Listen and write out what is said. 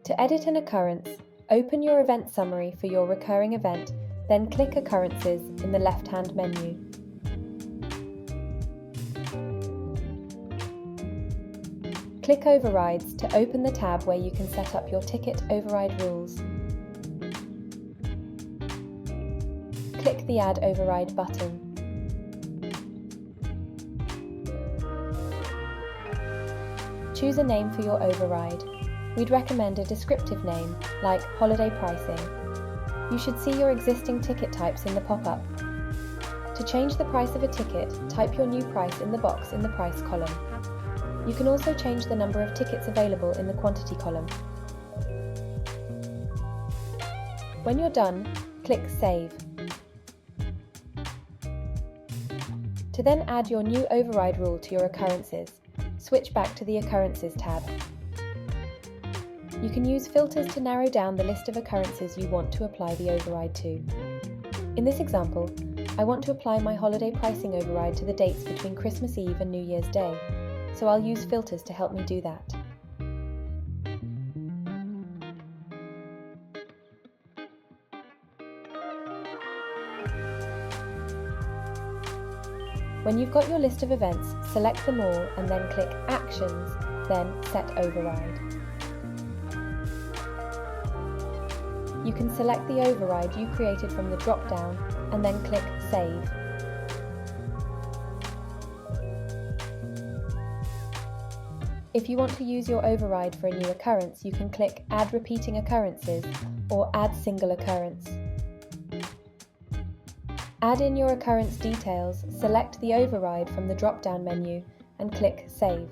To edit an occurrence, open your event summary for your recurring event, then click Occurrences in the left-hand menu. Click Overrides to open the tab where you can set up your ticket override rules. Click the Add Override button. Choose a name for your override. We'd recommend a descriptive name, like Holiday Pricing. You should see your existing ticket types in the pop-up. To change the price of a ticket, type your new price in the box in the Price column. You can also change the number of tickets available in the Quantity column. When you're done, click Save. To then add your new override rule to your occurrences, switch back to the Occurrences tab. You can use filters to narrow down the list of occurrences you want to apply the override to. In this example, I want to apply my holiday pricing override to the dates between Christmas Eve and New Year's Day, so I'll use filters to help me do that. When you've got your list of events, select them all and then click Actions, then Set Override. You can select the override you created from the drop-down and then click Save. If you want to use your override for a new occurrence, you can click Add Repeating Occurrences or Add Single Occurrence. Add in your occurrence details, select the override from the drop-down menu and click Save.